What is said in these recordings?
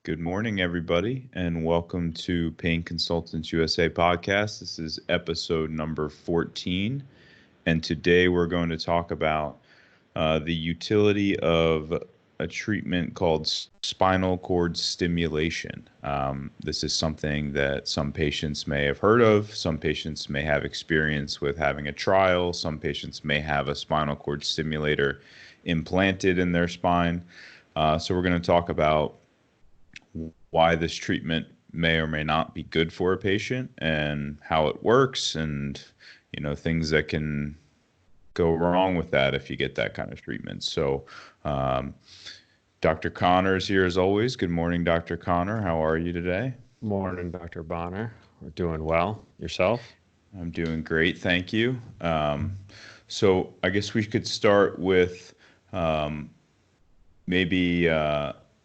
Good morning, everybody, and welcome to Pain Consultants USA podcast. This is episode number 14, and today we're going to talk about the utility of a treatment called spinal cord stimulation. This is something that some patients may have heard of, some patients may have experience with having a trial, some patients may have a spinal cord stimulator implanted in their spine. So we're going to talk about why this treatment may or may not be good for a patient and how it works and things that can go wrong with that if you get that kind of treatment. So Dr. Connor is here as always. Good morning, Dr. Connor. How are you today? Morning, Dr. Bonner. We're doing well. Yourself? I'm doing great, thank you. So I guess we could start with maybe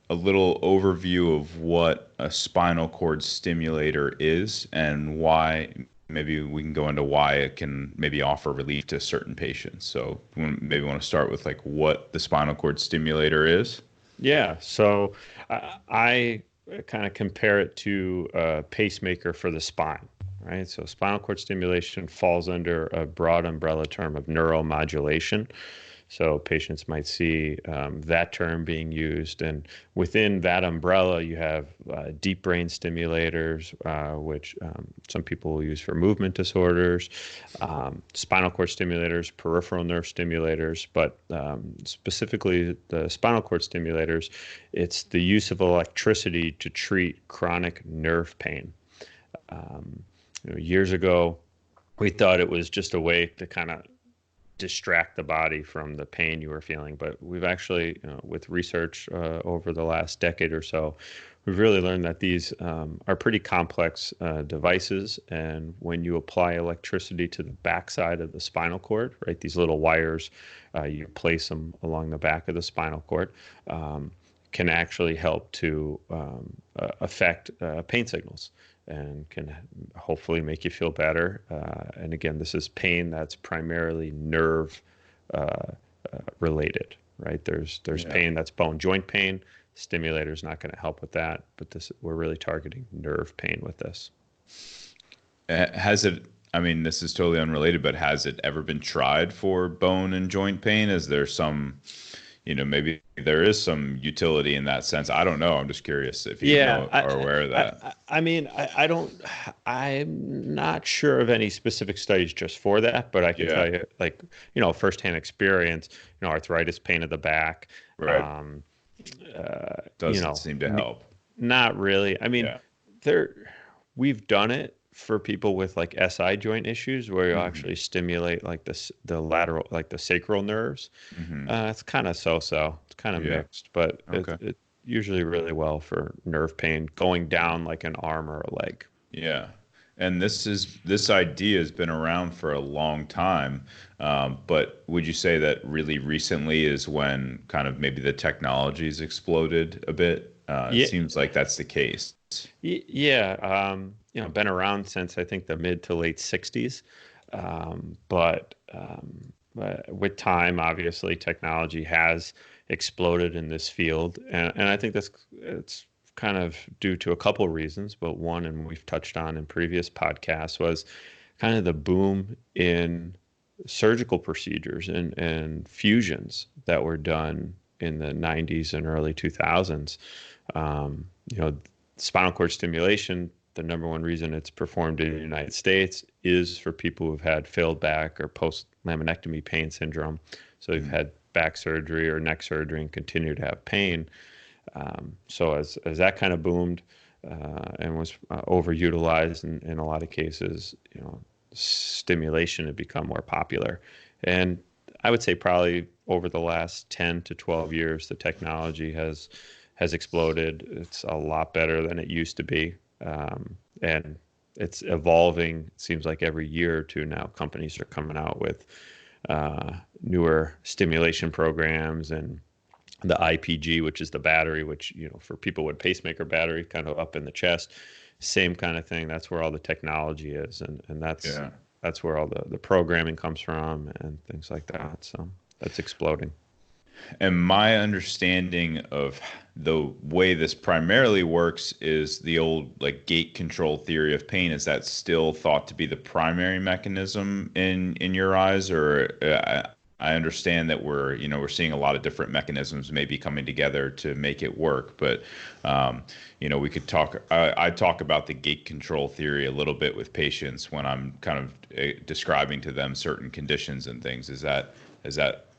a little overview of what a spinal cord stimulator is and why. Maybe we can go into why it can maybe offer relief to certain patients. So maybe want to start with like what the spinal cord stimulator is. Yeah. So I kind of compare it to a pacemaker for the spine, right? So spinal cord stimulation falls under a broad umbrella term of neuromodulation. So patients might see that term being used. And within that umbrella, you have deep brain stimulators, which some people will use for movement disorders, spinal cord stimulators, peripheral nerve stimulators. But specifically, the spinal cord stimulators, it's the use of electricity to treat chronic nerve pain. Years ago, we thought it was just a way to kind of distract the body from the pain you were feeling. But we've actually, with research over the last decade or so, we've really learned that these are pretty complex devices. And when you apply electricity to the backside of the spinal cord, right, these little wires, you place them along the back of the spinal cord, can actually help to affect pain signals and can hopefully make you feel better. And again, this is pain that's primarily nerve related, right? There's pain that's bone joint pain. Stimulator is not going to help with that, but we're really targeting nerve pain with this. Has it, I mean, this is totally unrelated, but has it ever been tried for bone and joint pain? Is there some, maybe there is some utility in that sense. I don't know. I'm just curious if you are aware of that. I'm not sure of any specific studies just for that, but I can tell you, like, firsthand experience, arthritis, pain of the back. Right. Doesn't seem to help. Not really. I mean, we've done it for people with like SI joint issues where you actually stimulate like the lateral, like the sacral nerves. It's kind of so-so. It's kind of mixed, but it's usually really well for nerve pain going down like an arm or a leg. Yeah. And this idea has been around for a long time. But would you say that really recently is when kind of maybe the technology's exploded a bit? It seems like that's the case. Yeah. Been around since I think the mid to late 60s. But with time, obviously, technology has exploded in this field. And I think it's kind of due to a couple of reasons. But one, and we've touched on in previous podcasts, was kind of the boom in surgical procedures and fusions that were done in the 90s and early 2000s. Spinal cord stimulation, the number one reason it's performed in the United States is for people who've had failed back or post-laminectomy pain syndrome. So they've had back surgery or neck surgery and continue to have pain. So as that kind of boomed and was overutilized in a lot of cases, stimulation had become more popular. And I would say probably over the last 10 to 12 years, the technology has exploded. It's a lot better than it used to be. And it's evolving. It seems like every year or two now, companies are coming out with newer stimulation programs, and the IPG, which is the battery, which, for people with pacemaker battery kind of up in the chest, same kind of thing. That's where all the technology is. And that's where all the programming comes from and things like that. So that's exploding. And my understanding of the way this primarily works is the old like gate control theory of pain. Is that still thought to be the primary mechanism in your eyes, or I understand that we're seeing a lot of different mechanisms maybe coming together to make it work, but we could talk. I talk about the gate control theory a little bit with patients when I'm kind of describing to them certain conditions and things. Is that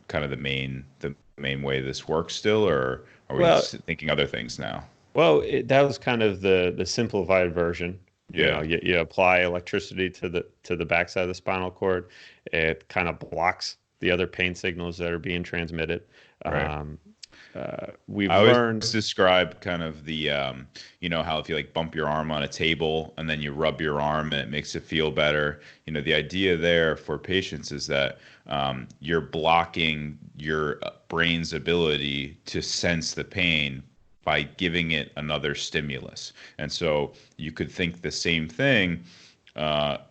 kind of the main way this works still, or are we Well, thinking other things now? that was kind of the simplified version. Yeah, You apply electricity to the backside of the spinal cord. It kind of blocks the other pain signals that are being transmitted. right. Um, we've I always learned, describe kind of how if you like bump your arm on a table and then you rub your arm and it makes it feel better. The idea there for patients is that you're blocking your brain's ability to sense the pain by giving it another stimulus. And so you could think the same thing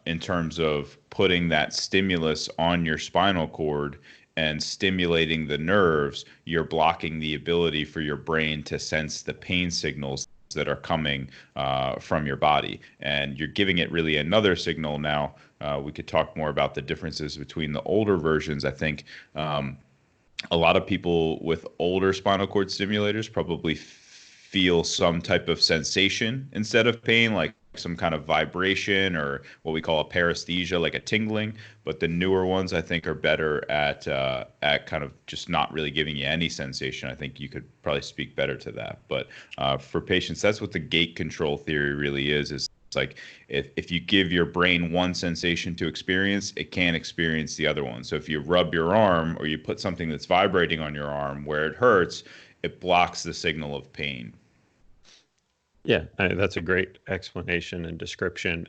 in terms of putting that stimulus on your spinal cord and stimulating the nerves. You're blocking the ability for your brain to sense the pain signals that are coming from your body. And you're giving it really another signal now. We could talk more about the differences between the older versions. I think a lot of people with older spinal cord stimulators probably feel some type of sensation instead of pain, like some kind of vibration or what we call a paresthesia, like a tingling. But the newer ones, I think, are better at kind of just not really giving you any sensation. I think you could probably speak better to that. But for patients, that's what the gate control theory really is. It's like if you give your brain one sensation to experience, it can't experience the other one. So if you rub your arm or you put something that's vibrating on your arm where it hurts, it blocks the signal of pain. yeah, that's a great explanation and description.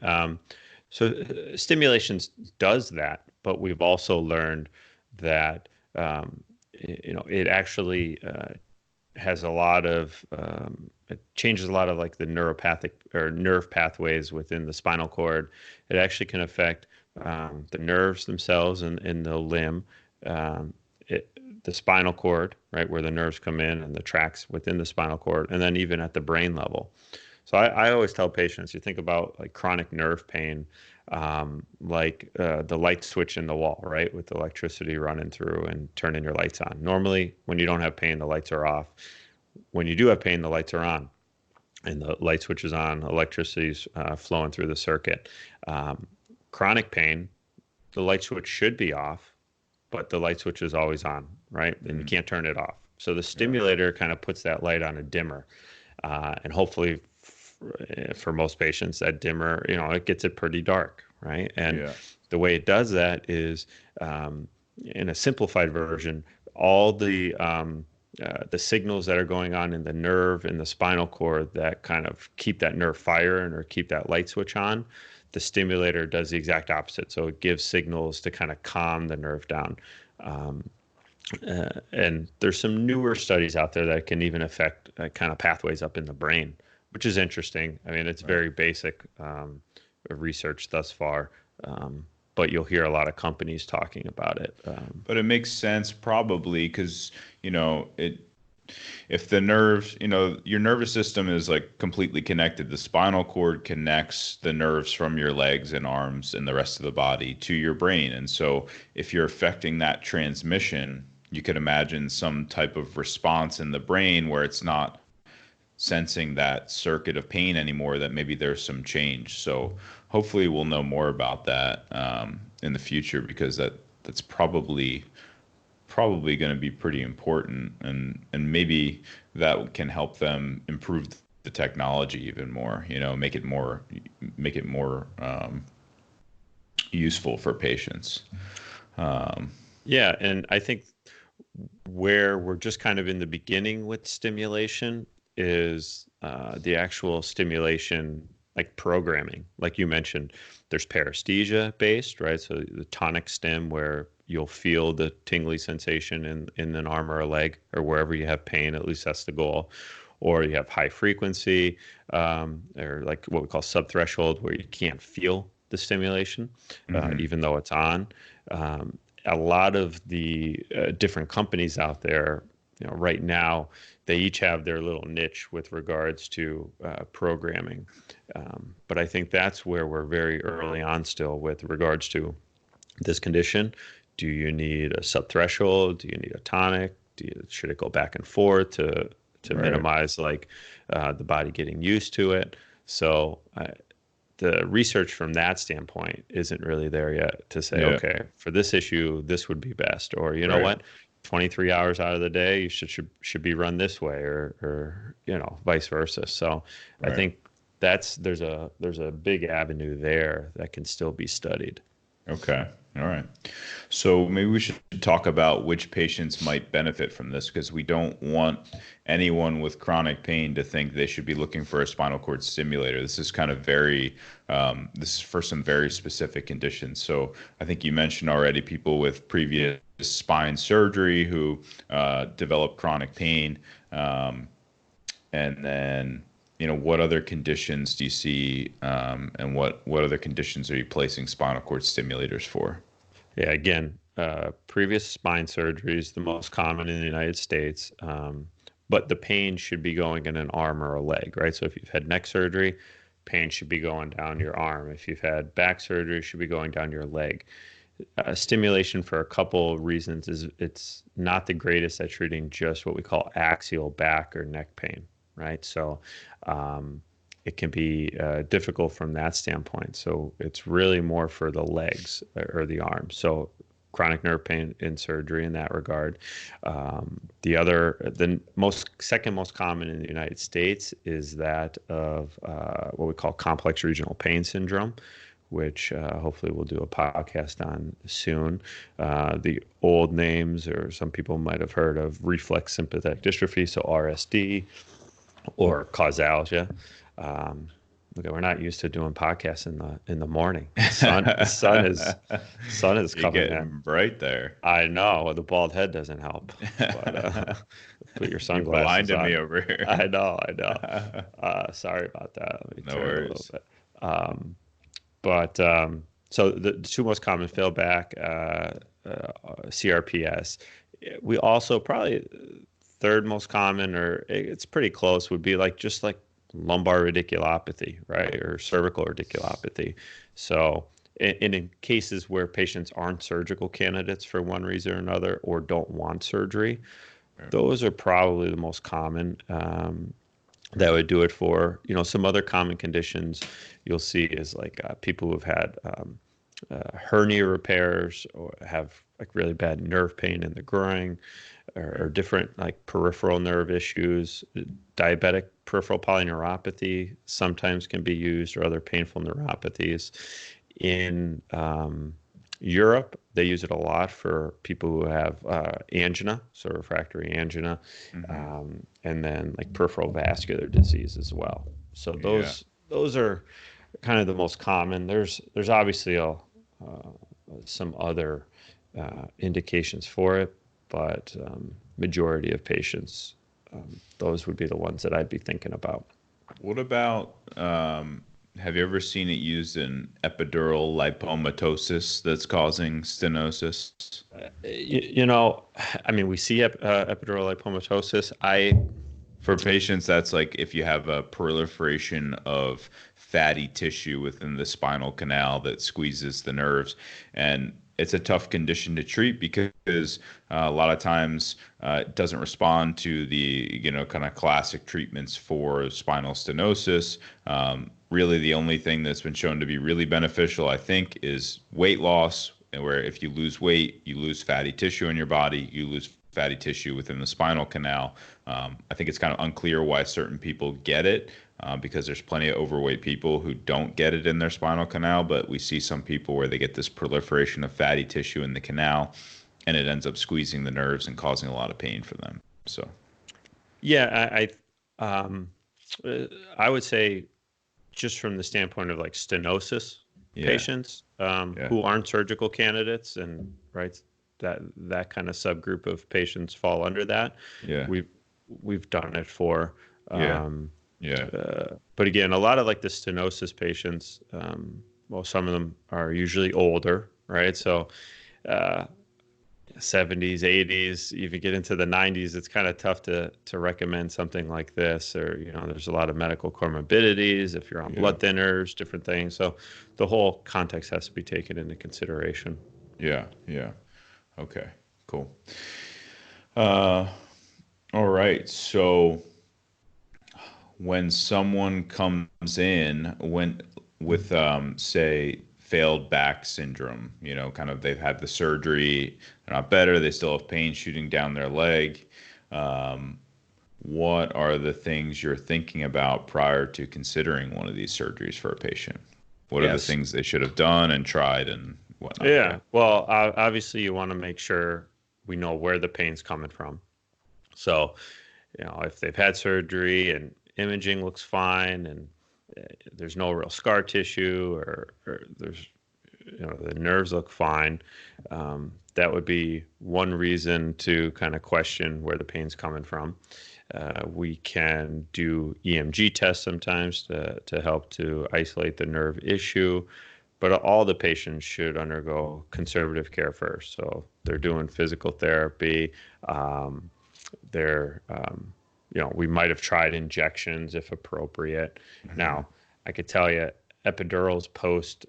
So stimulation does that, but we've also learned that it actually has a lot of it changes a lot of like the neuropathic or nerve pathways within the spinal cord. It actually can affect the nerves themselves in the limb, um, the spinal cord, right, where the nerves come in and the tracks within the spinal cord, and then even at the brain level. So I always tell patients, you think about like chronic nerve pain, like the light switch in the wall, right, with the electricity running through and turning your lights on. Normally, when you don't have pain, the lights are off. When you do have pain, the lights are on, and the light switch is on, electricity's flowing through the circuit. Chronic pain, the light switch should be off, but the light switch is always on, right? And you Mhm. can't turn it off. So the Yeah. stimulator kind of puts that light on a dimmer. And hopefully for most patients, that dimmer, it gets it pretty dark, right? And Yeah. the way it does that is in a simplified version, all the signals that are going on in the nerve in the spinal cord that kind of keep that nerve firing or keep that light switch on, the stimulator does the exact opposite. So it gives signals to kind of calm the nerve down. Um, and there's some newer studies out there that can even affect kind of pathways up in the brain, which is interesting. I mean, it's Right. very basic research thus far, but you'll hear a lot of companies talking about it. But it makes sense probably because, it if the nerves, your nervous system is like completely connected. The spinal cord connects the nerves from your legs and arms and the rest of the body to your brain. And so if you're affecting that transmission, you could imagine some type of response in the brain where it's not sensing that circuit of pain anymore, that maybe there's some change. So hopefully we'll know more about that in the future, because that's probably going to be pretty important, and maybe that can help them improve the technology even more, make it more useful for patients. um, Yeah, and I think where we're just kind of in the beginning with stimulation is the actual stimulation, like programming. Like you mentioned, there's paresthesia based, right? So the tonic stim, where you'll feel the tingly sensation in an arm or a leg or wherever you have pain, at least that's the goal. Or you have high frequency, or like what we call subthreshold, where you can't feel the stimulation, mhm. even though it's on. Um, a lot of the different companies out there, right now, they each have their little niche with regards to programming. But I think that's where we're very early on still with regards to this condition. Do you need a subthreshold? Do you need a tonic? Should it go back and forth to minimize like the body getting used to it? So the research from that standpoint isn't really there yet to say, okay, for this issue, this would be best, or know what, 23 hours out of the day, you should be run this way, or vice versa. So I think there's a big avenue there that can still be studied. Okay. All right. So maybe we should talk about which patients might benefit from this, because we don't want anyone with chronic pain to think they should be looking for a spinal cord stimulator. This is kind of this is for some very specific conditions. So I think you mentioned already people with previous spine surgery who develop chronic pain. And then, what other conditions do you see, and what other conditions are you placing spinal cord stimulators for? Yeah, again, previous spine surgery is the most common in the United States, but the pain should be going in an arm or a leg, right? So if you've had neck surgery, pain should be going down your arm. If you've had back surgery, it should be going down your leg. Stimulation, for a couple of reasons, is it's not the greatest at treating just what we call axial back or neck pain, right? So it can be difficult from that standpoint. So it's really more for the legs or the arms. So chronic nerve pain in surgery in that regard. The second most common in the United States is that of what we call complex regional pain syndrome, which hopefully we'll do a podcast on soon. The old names, or some people might have heard of reflex sympathetic dystrophy, so RSD, or causalgia. Okay, we're not used to doing podcasts in the morning. The sun is coming in bright there. I know the bald head doesn't help. But, put your sunglasses on. Me over here. I know. Sorry about that. Let me no turn worries. it a little bit. So the two most common failback, CRPS. We also probably third most common, or it's pretty close, would be just like lumbar radiculopathy, right, or cervical radiculopathy. So in cases where patients aren't surgical candidates for one reason or another, or don't want surgery, those are probably the most common. That would do it for, some other common conditions you'll see is people who've had hernia repairs, or have really bad nerve pain in the groin, or different peripheral nerve issues. Diabetic peripheral polyneuropathy sometimes can be used, or other painful neuropathies. In Europe, they use it a lot for people who have angina, so refractory angina, and then peripheral vascular disease as well. So those are kind of the most common. There's obviously some other indications for it, but majority of patients, those would be the ones that I'd be thinking about. What about, have you ever seen it used in epidural lipomatosis that's causing stenosis? We see epidural lipomatosis. For patients, that's if you have a proliferation of fatty tissue within the spinal canal that squeezes the nerves. And it's a tough condition to treat because a lot of times it doesn't respond to the kind of classic treatments for spinal stenosis. Really, the only thing that's been shown to be really beneficial, I think, is weight loss, where if you lose weight, you lose fatty tissue in your body, you lose fatty tissue within the spinal canal. I think it's kind of unclear why certain people get it, because there's plenty of overweight people who don't get it in their spinal canal, but we see some people where they get this proliferation of fatty tissue in the canal, and it ends up squeezing the nerves and causing a lot of pain for them. So, yeah, I would say, just from the standpoint of stenosis patients who aren't surgical candidates, and that kind of subgroup of patients fall under that. Yeah, we've done it for. But again, a lot of the stenosis patients, some of them are usually older, right? So 70s, 80s, if you get into the 90s, it's kind of tough to recommend something like this. Or, there's a lot of medical comorbidities if you're on blood thinners, different things. So the whole context has to be taken into consideration. Yeah. Okay, cool. All right. So when someone comes in with say failed back syndrome, kind of they've had the surgery, they're not better, they still have pain shooting down their leg. What are the things you're thinking about prior to considering one of these surgeries for a patient? What are the things they should have done and tried and whatnot? Yeah. Well, obviously you want to make sure we know where the pain's coming from. So, if they've had surgery and imaging looks fine and there's no real scar tissue or there's, the nerves look fine, that would be one reason to kind of question where the pain's coming from. We can do EMG tests sometimes to help to isolate the nerve issue, but all the patients should undergo conservative care first. So they're doing physical therapy. We might have tried injections if appropriate. Mm-hmm. Now, I could tell you epidurals post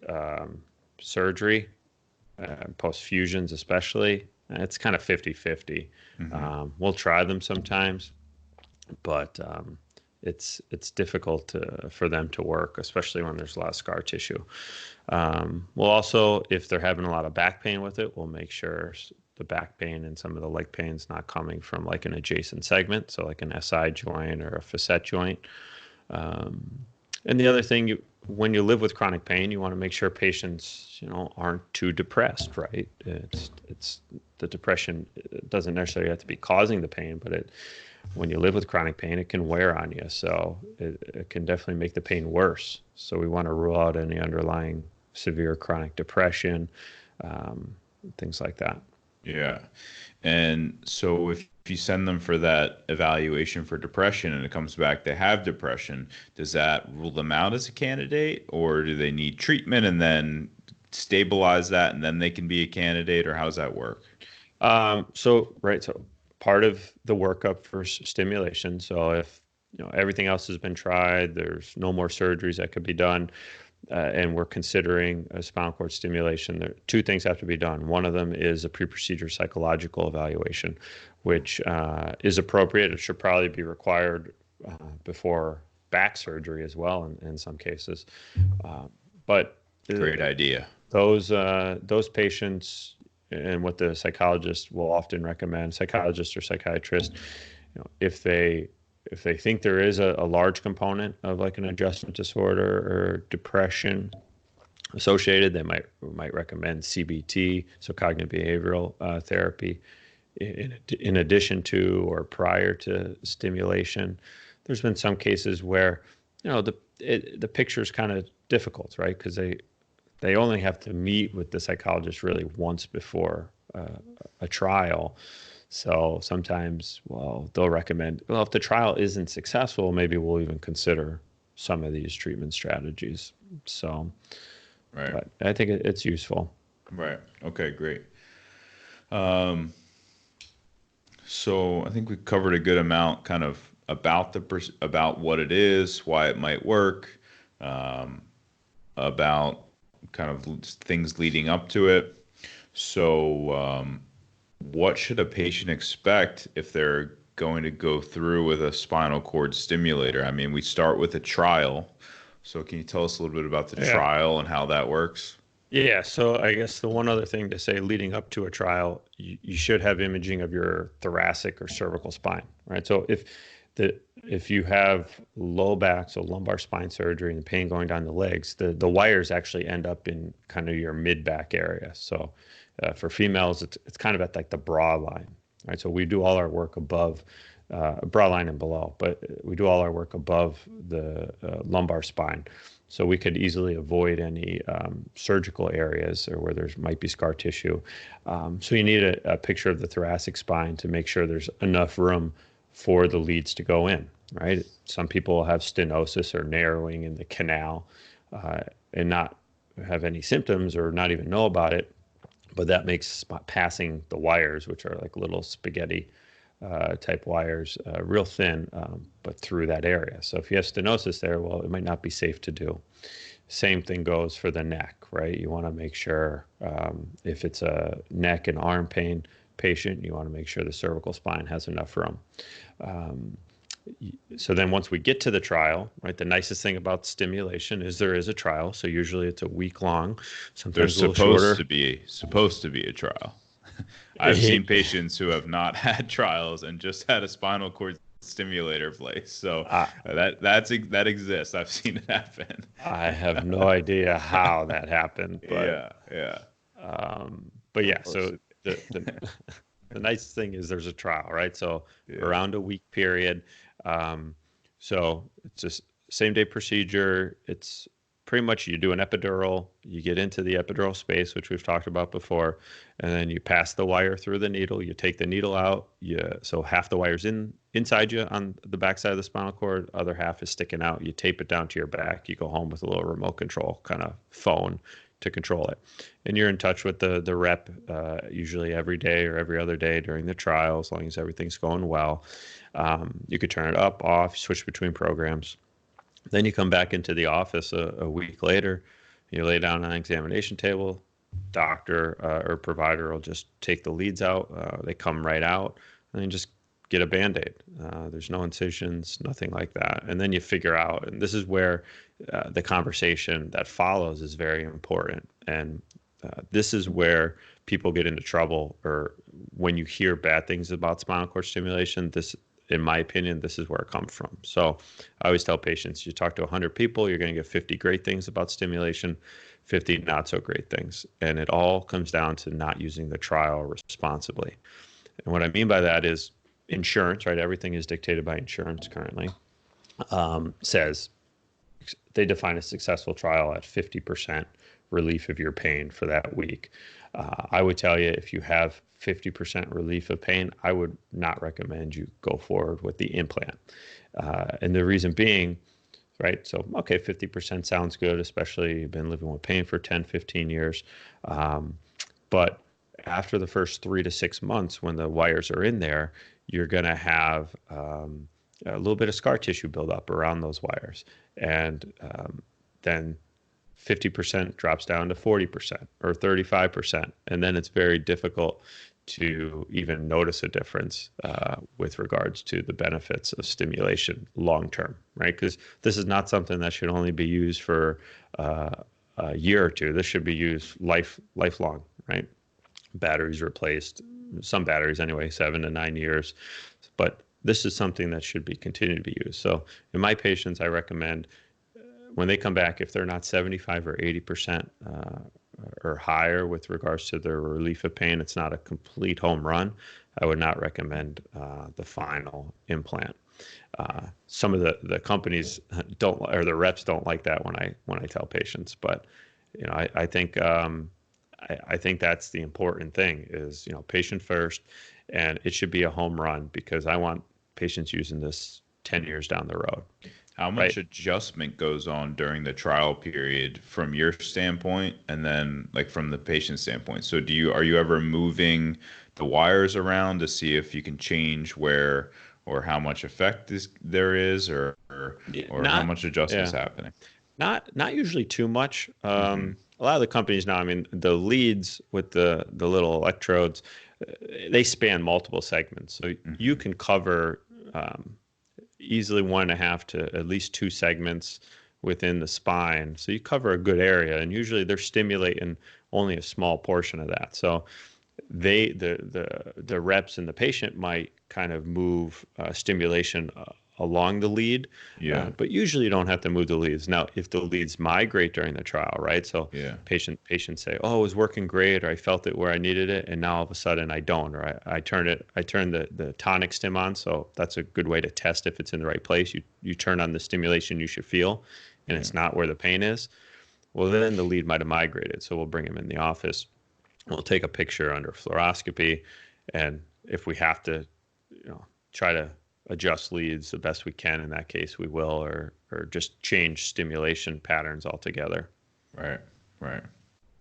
surgery, post fusions especially, it's kind of 50-50. Mm-hmm. We'll try them sometimes, but it's difficult for them to work, especially when there's a lot of scar tissue. We'll also, if they're having a lot of back pain with it, we'll make sure the back pain and some of the leg pain is not coming from like an adjacent segment, so like an SI joint or a facet joint. And the other thing, when you live with chronic pain, you want to make sure patients, aren't too depressed, right? It's the depression doesn't necessarily have to be causing the pain, but when you live with chronic pain, it can wear on you. So it can definitely make the pain worse. So we want to rule out any underlying severe chronic depression, things like that. Yeah. And so if you send them for that evaluation for depression and it comes back they have depression, does that rule them out as a candidate, or do they need treatment and then stabilize that and then they can be a candidate, or how does that work? So part of the workup for stimulation. So if everything else has been tried, there's no more surgeries that could be done, and we're considering a spinal cord stimulation, two things have to be done. One of them is a pre-procedure psychological evaluation, which is appropriate. It should probably be required before back surgery as well in some cases. But great idea. Those patients, and what the psychologist will often recommend, psychologist or psychiatrist, if they think there is a large component of like an adjustment disorder or depression associated, they might recommend CBT, so cognitive behavioral therapy, in addition to or prior to stimulation. There's been some cases where the picture is kind of difficult, right? Because they only have to meet with the psychologist really once before a trial. So sometimes, they'll recommend, if the trial isn't successful, maybe we'll even consider some of these treatment strategies. So, right. But I think it's useful. Right. Okay, great. So I think we covered a good amount kind of about what it is, why it might work, about kind of things leading up to it. So, what should a patient expect if they're going to go through with a spinal cord stimulator? I mean, we start with a trial. So can you tell us a little bit about the trial and how that works? Yeah. So I guess the one other thing to say leading up to a trial, you should have imaging of your thoracic or cervical spine, right? So if you have low back, so lumbar spine surgery and the pain going down the legs, the wires actually end up in kind of your mid back area. So for females, it's kind of at like the bra line, right? So we do all our work above bra line and below, but we do all our work above the lumbar spine. So we could easily avoid any surgical areas or where there might be scar tissue. So you need a picture of the thoracic spine to make sure there's enough room for the leads to go in, right? Some people have stenosis or narrowing in the canal and not have any symptoms or not even know about it. but that makes passing the wires, which are like little spaghetti type wires, real thin, but through that area. So if you have stenosis there, well, it might not be safe to do. Same thing goes for the neck, right? You want to make sure if it's a neck and arm pain patient, you want to make sure the cervical spine has enough room. So then once we get to the trial, right, the nicest thing about stimulation is there is a trial. So usually it's a week long, sometimes There's a little shorter. supposed to be a trial. I've seen patients who have not had trials and just had a spinal cord stimulator placed. So that exists. I've seen it happen. I have no idea how that happened, but yeah. But yeah, so the the nice thing is there's a trial, right? So around a week period. So it's just same day procedure. It's pretty much you do an epidural, you get into the epidural space, which we've talked about before, and then you pass the wire through the needle. You take the needle out. So half the wire's inside you on the backside of the spinal cord, other half is sticking out. You tape it down to your back. You go home with a little remote control kind of phone to control it. And you're in touch with the rep usually every day or every other day during the trial, as long as everything's going well. You could turn it up, off, switch between programs. Then you come back into the office a week later. You lay down on an examination table. Doctor or provider will just take the leads out. They come right out, and then just get a Band-Aid. There's no incisions, nothing like that. And then you figure out, and this is where the conversation that follows is very important. And this is where people get into trouble, or when you hear bad things about spinal cord stimulation, this, in my opinion, this is where it comes from. So I always tell patients, you talk to 100 people, you're going to get 50 great things about stimulation, 50 not so great things. And it all comes down to not using the trial responsibly. And what I mean by that is insurance, right? Everything is dictated by insurance currently, says they define a successful trial at 50% relief of your pain for that week. I would tell you, if you have 50% relief of pain, I would not recommend you go forward with the implant. And the reason being, right? So, okay, 50% sounds good, especially you've been living with pain for 10, 15 years. But after the first 3 to 6 months, when the wires are in there, you're going to have a little bit of scar tissue build up around those wires. And then 50% drops down to 40% or 35%. And then it's very difficult to even notice a difference with regards to the benefits of stimulation long term, right? Because this is not something that should only be used for a year or two. This should be used lifelong, right? Batteries replaced, some batteries anyway, 7 to 9 years. But this is something that should be continued to be used. So in my patients, I recommend when they come back, if they're not 75 or 80% or higher with regards to their relief of pain, it's not a complete home run. I would not recommend the final implant. Some of the companies don't, or the reps don't like that when I tell patients. But I think I think that's the important thing is patient first, and it should be a home run because I want patients using this 10 years down the road. How much adjustment goes on during the trial period from your standpoint, and then like from the patient standpoint? So are you ever moving the wires around to see if you can change where or how much effect there is, or how much adjustment is happening? Not usually too much. A lot of the companies now, I mean, the leads with the little electrodes, they span multiple segments. So you can cover easily 1.5 to at least 2 segments within the spine. So you cover a good area, and usually they're stimulating only a small portion of that. So the reps and the patient might kind of move stimulation along the lead. But usually you don't have to move the leads. Now, if the leads migrate during the trial, right? So patients say, oh, it was working great, or I felt it where I needed it, and now all of a sudden I don't, or I turn the tonic stim on. So that's a good way to test if it's in the right place. You turn on the stimulation you should feel, and it's not where the pain is. Well, then the lead might have migrated. So we'll bring him in the office. We'll take a picture under fluoroscopy, and if we have to, try to adjust leads the best we can in that case, we will, or just change stimulation patterns altogether. Right.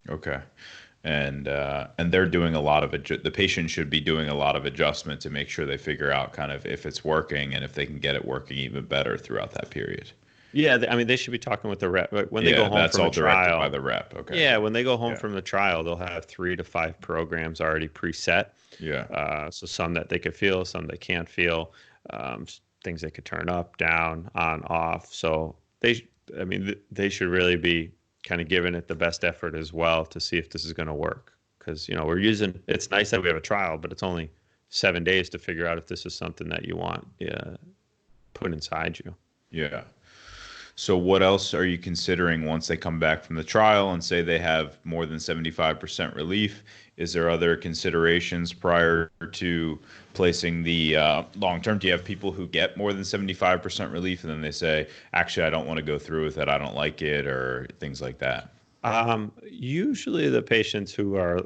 Okay. and they're doing a lot of it. The patient should be doing a lot of adjustment to make sure they figure out kind of if it's working and if they can get it working even better throughout that period. Yeah, I mean, they should be talking with the rep when they go Yeah, home that's from a all directed by trial. the rep. Okay. Yeah, when they go home Yeah. from the trial, they'll have 3 to 5 programs already preset. Yeah. So some that they could feel, some they can't feel, things they could turn up, down, on, off. So I mean, they should really be kind of giving it the best effort as well to see if this is going to work. Because, it's nice that we have a trial, but it's only 7 days to figure out if this is something that you want put inside you. Yeah. So what else are you considering once they come back from the trial and say they have more than 75% relief? Is there other considerations prior to placing the long term? Do you have people who get more than 75% relief and then they say, actually, I don't want to go through with it, I don't like it, or things like that? Usually the patients who are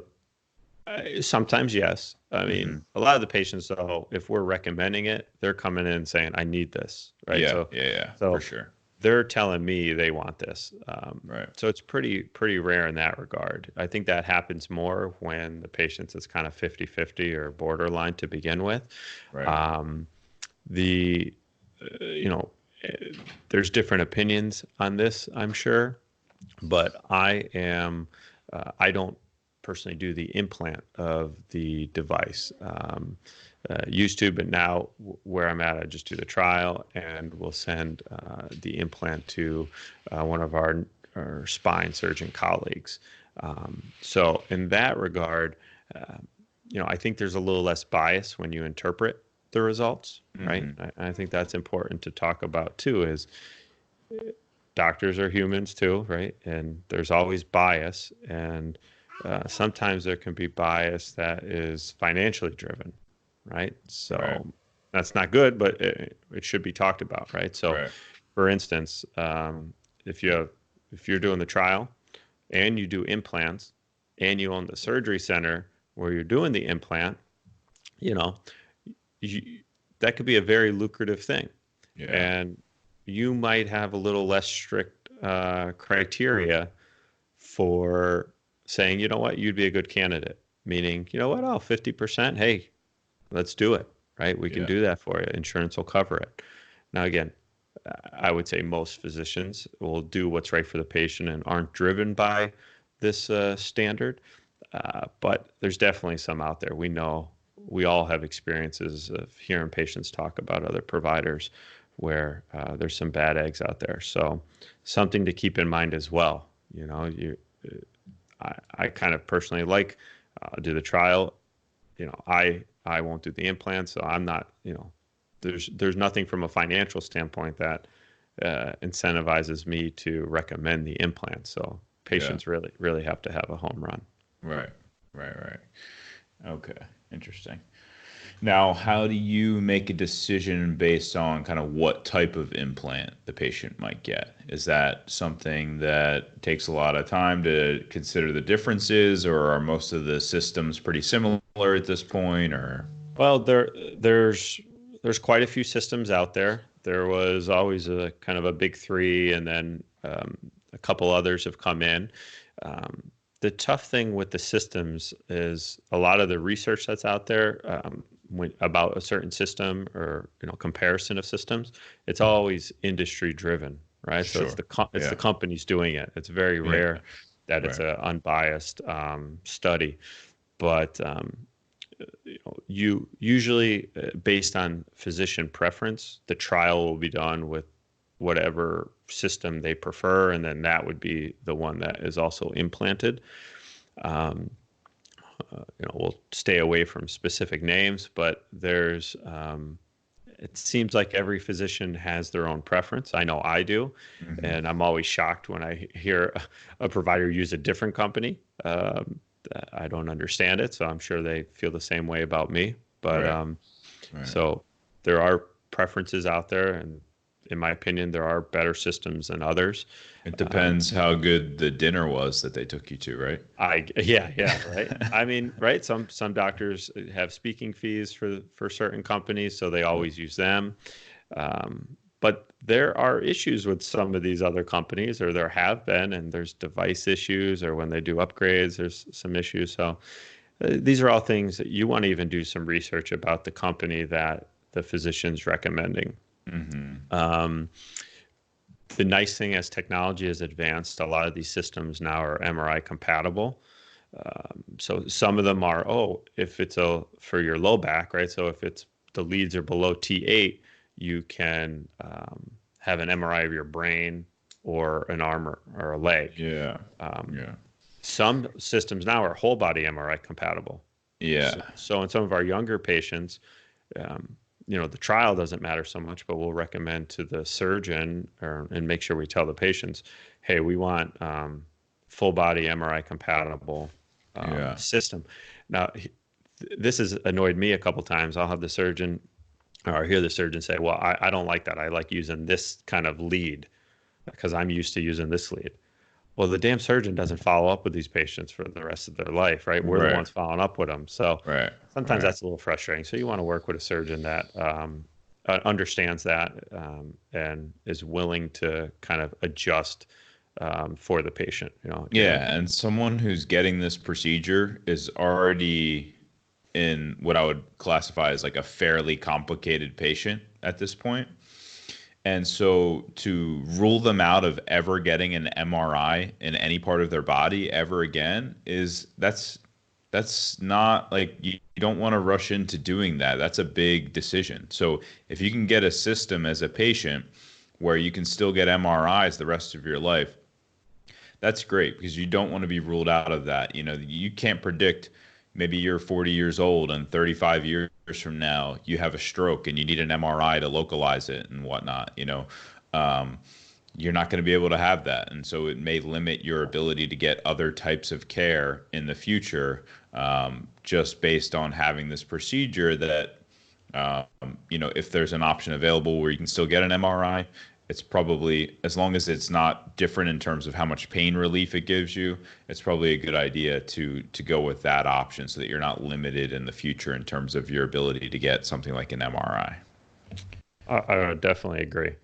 sometimes, yes. I mean, a lot of the patients, though, if we're recommending it, they're coming in saying, I need this, right? Yeah, So for sure. they're telling me they want this. Right. So it's pretty rare in that regard. I think that happens more when the patient's is kind of 50-50 or borderline to begin with. Right. The, there's different opinions on this, I'm sure, but I don't personally do the implant of the device. Used to, but now where I'm at, I just do the trial and we'll send the implant to one of our spine surgeon colleagues. So in that regard, I think there's a little less bias when you interpret the results, right? I think that's important to talk about too, is doctors are humans too, right? And there's always bias, and sometimes there can be bias that is financially driven, right? So Right. that's not good, but it should be talked about, right? So, Right. for instance, if you're doing the trial and you do implants and you own the surgery center where you're doing the implant, that could be a very lucrative thing, Yeah. and you might have a little less strict criteria for saying, you know what, you'd be a good candidate. Meaning, you know what, 50%, hey, let's do it, right? We can do that for you. Insurance will cover it. Now, again, I would say most physicians will do what's right for the patient and aren't driven by this standard. But there's definitely some out there. We know we all have experiences of hearing patients talk about other providers where there's some bad eggs out there. So something to keep in mind as well. I kind of personally do the trial. I won't do the implant, so I'm not. There's nothing from a financial standpoint that incentivizes me to recommend the implant. So patients really have to have a home run. Right. Okay, interesting. Now, how do you make a decision based on kind of what type of implant the patient might get? Is that something that takes a lot of time to consider the differences, or are most of the systems pretty similar at this point, or? Well, there's quite a few systems out there. There was always a kind of a big three, and then a couple others have come in. The tough thing with the systems is a lot of the research that's out there about a certain system or comparison of systems. It's always industry driven, right? Sure. So it's the companies doing it. It's very rare that it's an unbiased study, but you usually based on physician preference, the trial will be done with whatever system they prefer, and then that would be the one that is also implanted. We'll stay away from specific names, but there's it seems like every physician has their own preference. I know I do, and I'm always shocked when I hear a provider use a different company. I don't understand it, so I'm sure they feel the same way about me. But so there are preferences out there, and in my opinion, there are better systems than others. It depends how good the dinner was that they took you to, right? Right. I mean, right. Some doctors have speaking fees for certain companies, so they always use them. But there are issues with some of these other companies, or there have been, and there's device issues, or when they do upgrades, there's some issues. So these are all things that you want to even do some research about the company that the physician's recommending. Mm-hmm. The nice thing, as technology has advanced, a lot of these systems now are MRI compatible. So some of them are, if it's for your low back, right? So if it's the leads are below T8, you can have an MRI of your brain or an arm or a leg. Yeah. Some systems now are whole body MRI compatible. Yeah. So in some of our younger patients, the trial doesn't matter so much, but we'll recommend to the surgeon and make sure we tell the patients, hey, we want full body MRI compatible system. Now, this has annoyed me a couple times. I'll have the surgeon or hear the surgeon say, well, I don't like that. I like using this kind of lead because I'm used to using this lead. Well, the damn surgeon doesn't follow up with these patients for the rest of their life, right? We're the ones following up with them. So sometimes that's a little frustrating. So you want to work with a surgeon that understands that and is willing to kind of adjust for the patient. And someone who's getting this procedure is already in what I would classify as like a fairly complicated patient at this point. And so to rule them out of ever getting an MRI in any part of their body ever again that's not like, you don't want to rush into doing that. That's a big decision. So if you can get a system as a patient where you can still get MRIs the rest of your life, that's great, because you don't want to be ruled out of that. You can't predict, maybe you're 40 years old and 35 years from now you have a stroke and you need an MRI to localize it and whatnot. You're not going to be able to have that. And so it may limit your ability to get other types of care in the future, just based on having this procedure that, if there's an option available where you can still get an MRI, it's probably, as long as it's not different in terms of how much pain relief it gives you, it's probably a good idea to go with that option so that you're not limited in the future in terms of your ability to get something like an MRI. I would definitely agree.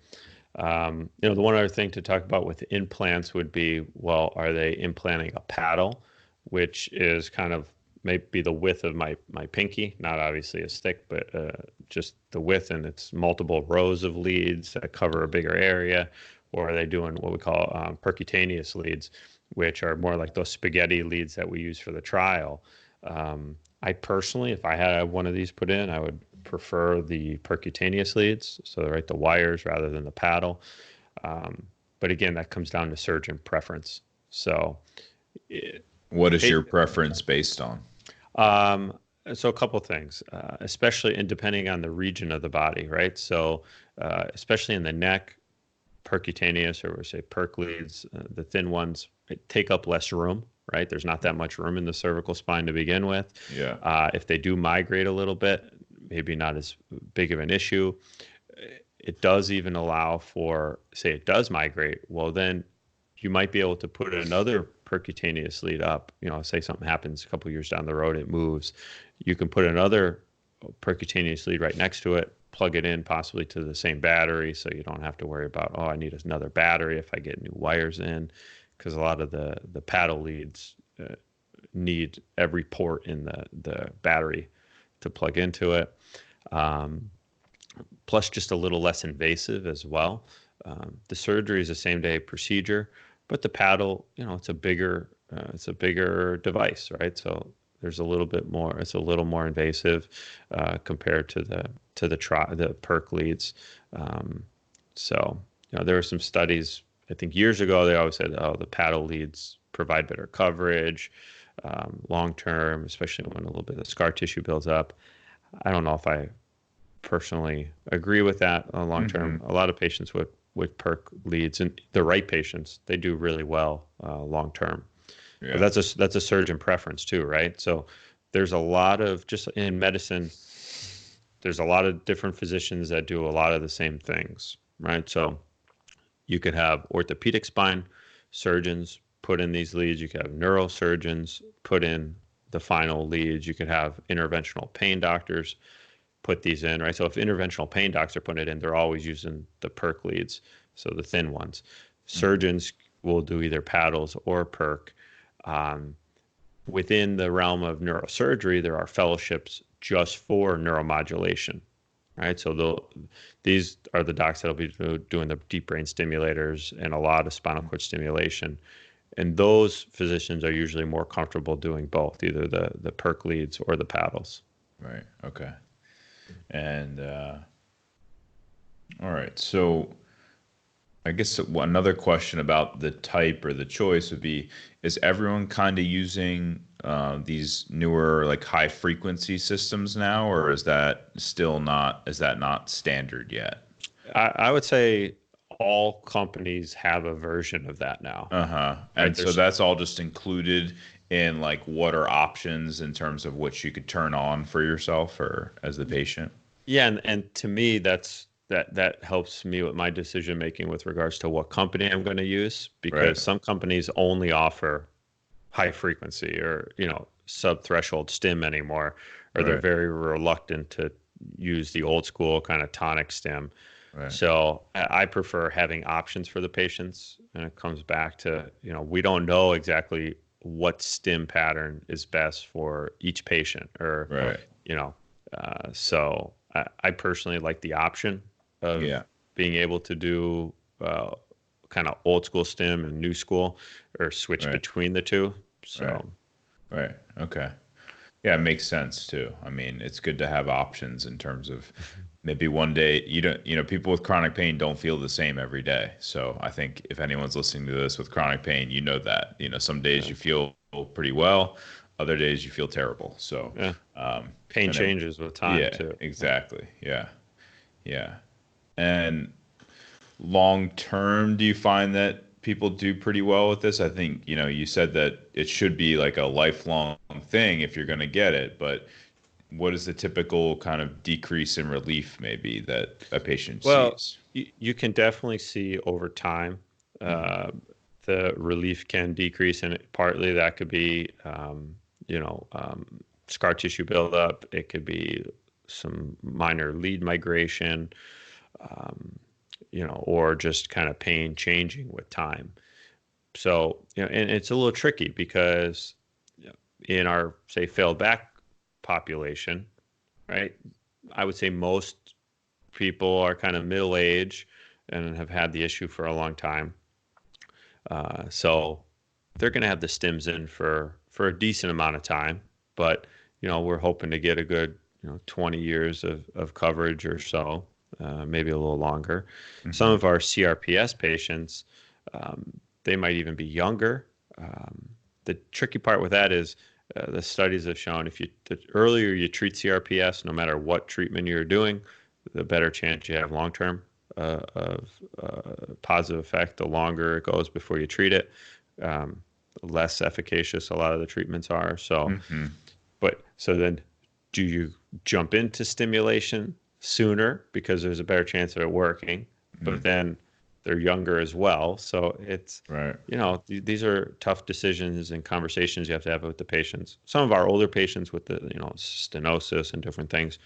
The one other thing to talk about with implants would be, well, are they implanting a paddle, which is kind of maybe the width of my pinky, not obviously as thick, but just the width, and it's multiple rows of leads that cover a bigger area, or are they doing what we call percutaneous leads, which are more like those spaghetti leads that we use for the trial. I personally, if I had one of these put in, I would prefer the percutaneous leads, so the wires rather than the paddle. But again, that comes down to surgeon preference. So what is your preference based on? So a couple things, especially and depending on the region of the body, right? So especially in the neck, percutaneous, or we say perc leads, the thin ones, take up less room, right? There's not that much room in the cervical spine to begin with. Yeah. If they do migrate a little bit, maybe not as big of an issue. It does even allow for, say it does migrate, well then you might be able to put another percutaneous lead up. Say something happens a couple years down the road, it moves. You can put another percutaneous lead right next to it, plug it in possibly to the same battery, so you don't have to worry about, I need another battery if I get new wires in, because a lot of the paddle leads need every port in the battery to plug into it. Plus just a little less invasive as well. The surgery is a same day procedure, but the paddle, it's a bigger device, right? So there's a little bit more, it's a little more invasive compared to the perc leads. So there were some studies, I think years ago, they always said, the paddle leads provide better coverage, long term, especially when a little bit of scar tissue builds up. I don't know if I personally agree with that long term. Mm-hmm. A lot of patients with perc leads, and the right patients, they do really well long term. Yeah. But that's a surgeon preference too, right? So there's a lot of, just in medicine, there's a lot of different physicians that do a lot of the same things, right? So you could have orthopedic spine surgeons put in these leads. You could have neurosurgeons put in the final leads. You could have interventional pain doctors put these in, right? So if interventional pain docs are putting it in, they're always using the perc leads, so the thin ones. Surgeons will do either paddles or perc. Within the realm of neurosurgery, there are fellowships just for neuromodulation, right? So these are the docs that'll be doing the deep brain stimulators and a lot of spinal cord stimulation. And those physicians are usually more comfortable doing both, either the perc leads or the paddles. Right. Okay. And all right. So I guess another question about the type or the choice would be, is everyone kind of using these newer like high frequency systems now, or is that not standard yet? I would say all companies have a version of that now. Uh-huh. And Right? so that's all just included in like what are options in terms of which you could turn on for yourself or as the patient? Yeah, and to me, that helps me with my decision making with regards to what company I'm going to use, because Right. some companies only offer high frequency or sub threshold stim anymore, or they're Right. very reluctant to use the old school kind of tonic stim. Right. So I prefer having options for the patients, and it comes back to we don't know exactly what stim pattern is best for each patient, or Right. so I personally like the option of Yeah. being able to do kind of old school stim and new school, or switch Right. between the two. Right. So Right. Okay. Yeah, it makes sense too. I mean, it's good to have options in terms of maybe one day people with chronic pain don't feel the same every day. So I think if anyone's listening to this with chronic pain, that, some days yeah, you feel pretty well, other days you feel terrible. So, yeah. Pain and it, changes with time yeah, too. exactly. Yeah. Yeah. And long term, do you find that people do pretty well with this? I think, you said that it should be like a lifelong thing if you're going to get it, but what is the typical kind of decrease in relief maybe that a patient Well, sees? you can definitely see over time Hmm. uh, the relief can decrease, and partly that could be, scar tissue buildup. It could be some minor lead migration, um, or just kind of pain changing with time. So, and it's a little tricky because in our, say, failed back population, right? I would say most people are kind of middle age and have had the issue for a long time. So they're going to have the stims in for a decent amount of time, but we're hoping to get a good 20 years of coverage or so, maybe a little longer. Some Hmm. of our CRPS patients, they might even be younger. The tricky part with that is the studies have shown the earlier you treat CRPS, no matter what treatment you're doing, the better chance you have long term of positive effect. The longer it goes before you treat it, less efficacious a lot of the treatments are. So, Hmm. but so then, do you jump into stimulation sooner because there's a better chance of it working? Hmm. But then they're younger as well, so it's Right. these are tough decisions and conversations you have to have with the patients. Some of our older patients with the stenosis and different things,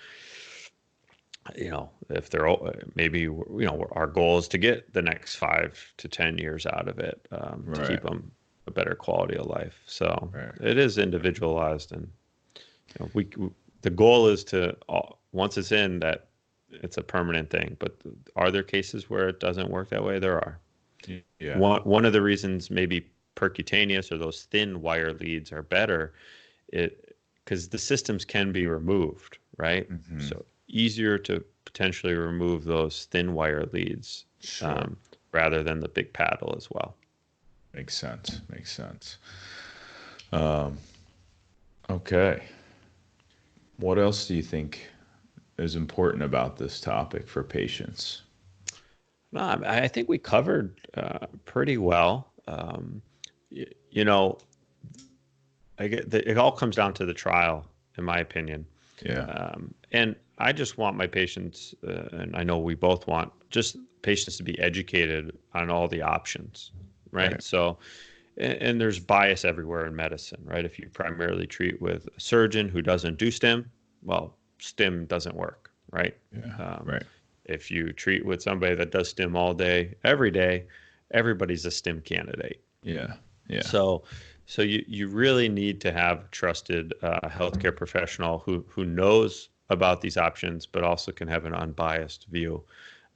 if they're maybe our goal is to get the next 5 to 10 years out of it, to keep Right. them a better quality of life. So Right. it is individualized, and the goal is to, once it's in, that it's a permanent thing. But are there cases where it doesn't work that way? There are. Yeah. One of the reasons maybe percutaneous or those thin wire leads are better, it because the systems can be removed, right? Hmm. So easier to potentially remove those thin wire leads, Sure. rather than the big paddle as well. Makes sense. Makes sense. Um, okay. What else do you think is important about this topic for patients? No, I think we covered pretty well. Y- you know, it all comes down to the trial, in my opinion. Yeah. And I just want my patients, and I know we both want just patients to be educated on all the options, right? Right. So, and there's bias everywhere in medicine, right? If you primarily treat with a surgeon who doesn't do STEM, well, STEM doesn't work, right? Yeah. Right. If you treat with somebody that does stim all day, every day, everybody's a stim candidate. Yeah. Yeah. So, you really need to have a trusted healthcare professional who knows about these options, but also can have an unbiased view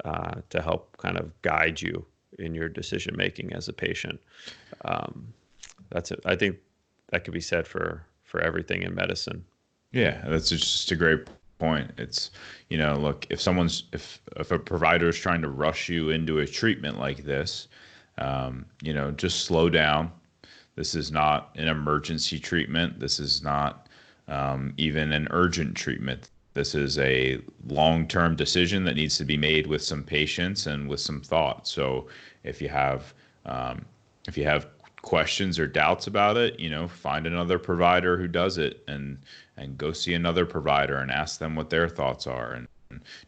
to help kind of guide you in your decision making as a patient. That's it. I think that could be said for everything in medicine. Yeah, that's just a great point. It's, look, if a provider is trying to rush you into a treatment like this, just slow down. This is not an emergency treatment. This is not even an urgent treatment. This is a long-term decision that needs to be made with some patience and with some thought. So if you have um, if you have questions or doubts about it, find another provider who does it, and go see another provider and ask them what their thoughts are, and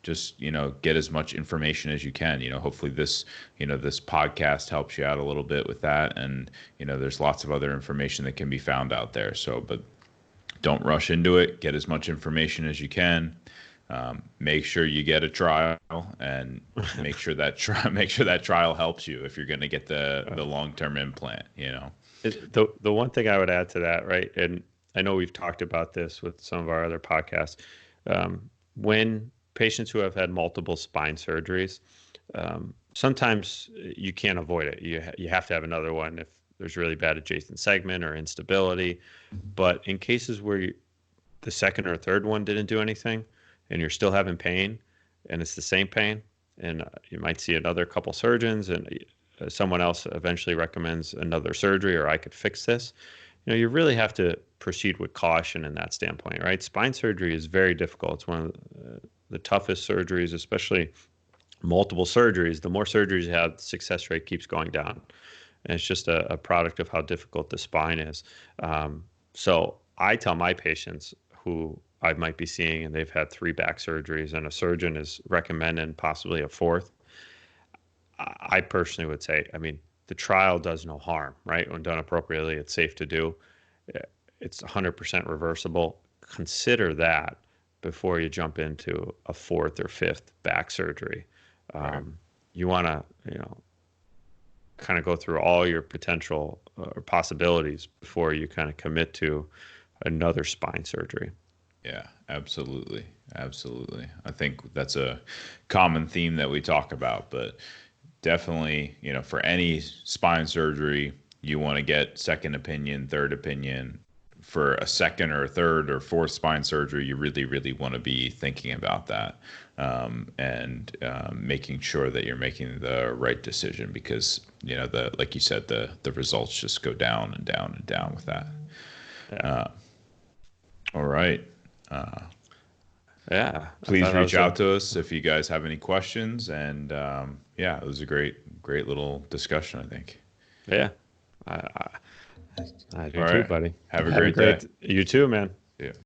just get as much information as you can. Hopefully this podcast helps you out a little bit with that, and there's lots of other information that can be found out there. So, but don't rush into it. Get as much information as you can. Make sure you get a trial, and make sure that trial helps you if you're going to get the long-term implant. The one thing I would add to that, right? And I know we've talked about this with some of our other podcasts. When patients who have had multiple spine surgeries, sometimes you can't avoid it. You have to have another one if there's really bad adjacent segment or instability. But in cases where the second or third one didn't do anything, and you're still having pain, and it's the same pain, and you might see another couple surgeons, and someone else eventually recommends another surgery, or I could fix this. You really have to proceed with caution in that standpoint, right? Spine surgery is very difficult. It's one of the toughest surgeries, especially multiple surgeries. The more surgeries you have, the success rate keeps going down. And it's just a product of how difficult the spine is. So I tell my patients who I might be seeing, and they've had 3 back surgeries, and a surgeon is recommending possibly a 4th. I personally would say, the trial does no harm, right? When done appropriately, it's safe to do. It's 100% reversible. Consider that before you jump into a 4th or 5th back surgery. Right. You want to, kind of go through all your potential or possibilities before you kind of commit to another spine surgery. Yeah, absolutely. Absolutely. I think that's a common theme that we talk about, but definitely, for any spine surgery, you want to get second opinion, third opinion. For a second or third or fourth spine surgery, you really, really want to be thinking about that, and making sure that you're making the right decision, because like you said, the results just go down and down and down with that. Yeah. All right. Yeah. Please reach out to us if you guys have any questions. And yeah, it was a great little discussion, I think. Yeah. I do too, buddy. Have a great day. You too, man. Yeah.